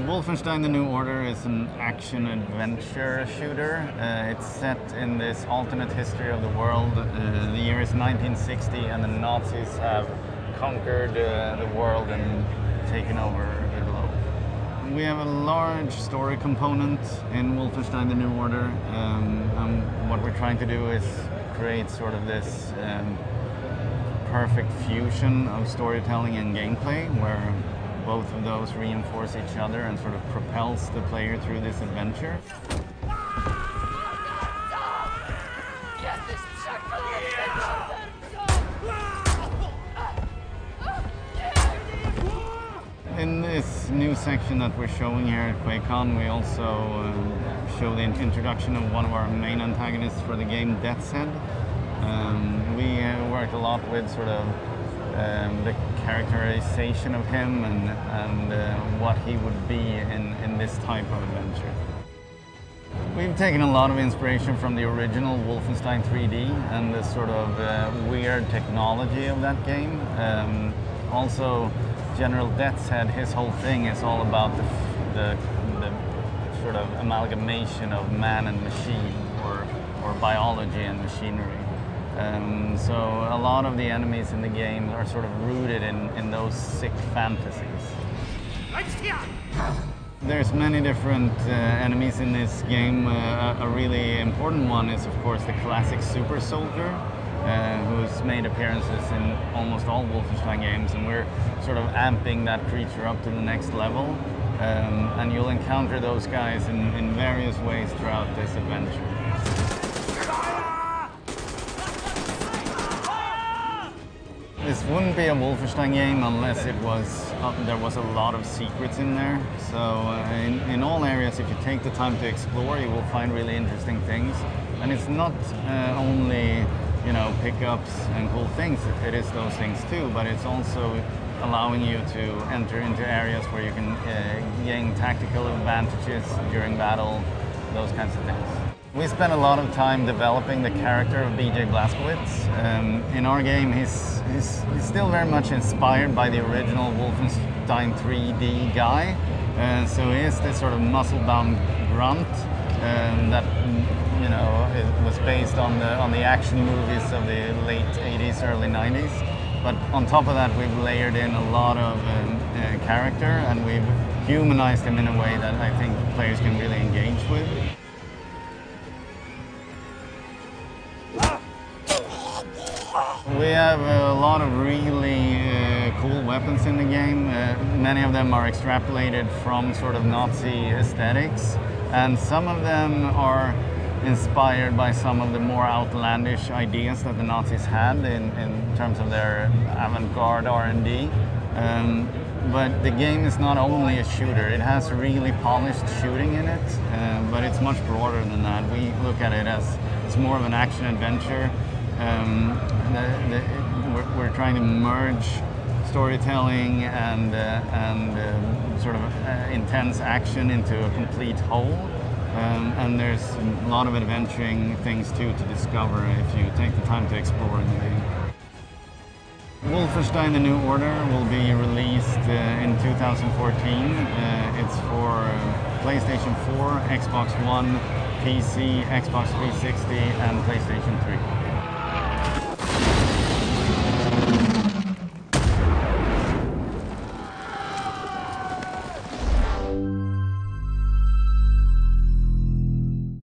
Wolfenstein: The New Order is an action-adventure shooter. It's set in this alternate history of the world. The year is 1960 and the Nazis have conquered the world and taken over the globe. We have a large story component in Wolfenstein: The New Order. What we're trying to do is create sort of this perfect fusion of storytelling and gameplay where both of those reinforce each other and sort of propels the player through this adventure. In this new section that we're showing here at QuakeCon, we also show the introduction of one of our main antagonists for the game, Death's Head. We worked a lot with sort of the characterization of him and what he would be in this type of adventure. We've taken a lot of inspiration from the original Wolfenstein 3D and the sort of weird technology of that game. Also, General Death's Head, his whole thing is all about the sort of amalgamation of man and machine, or biology and machinery. So a lot of the enemies in the game are sort of rooted in those sick fantasies. There's many different enemies in this game. A really important one is, of course, the classic Super Soldier, who's made appearances in almost all Wolfenstein games, and we're sort of amping that creature up to the next level. And you'll encounter those guys in various ways throughout this adventure. This wouldn't be a Wolfenstein game unless there was a lot of secrets in there. So in all areas, if you take the time to explore, you will find really interesting things. And it's not only, you know, pickups and cool things. It is those things too, but it's also allowing you to enter into areas where you can gain tactical advantages during battle, those kinds of things. We spent a lot of time developing the character of BJ Blazkowicz. In our game, he's still very much inspired by the original Wolfenstein 3D guy. So he is this sort of muscle-bound grunt that, you know, it was based on the action movies of the late 80s, early 90s. But on top of that, we've layered in a lot of character, and we've humanized him in a way that I think players can really engage with. We have a lot of really cool weapons in the game. Many of them are extrapolated from sort of Nazi aesthetics, and some of them are inspired by some of the more outlandish ideas that the Nazis had in terms of their avant-garde R&D. But the game is not only a shooter, it has really polished shooting in it, but it's much broader than that. We look at it as it's more of an action-adventure. We're trying to merge storytelling and sort of intense action into a complete whole. And there's a lot of adventuring things too to discover if you take the time to explore in the game. Wolfenstein: The New Order will be released in 2014. It's for PlayStation 4, Xbox One, PC, Xbox 360 and PlayStation 3.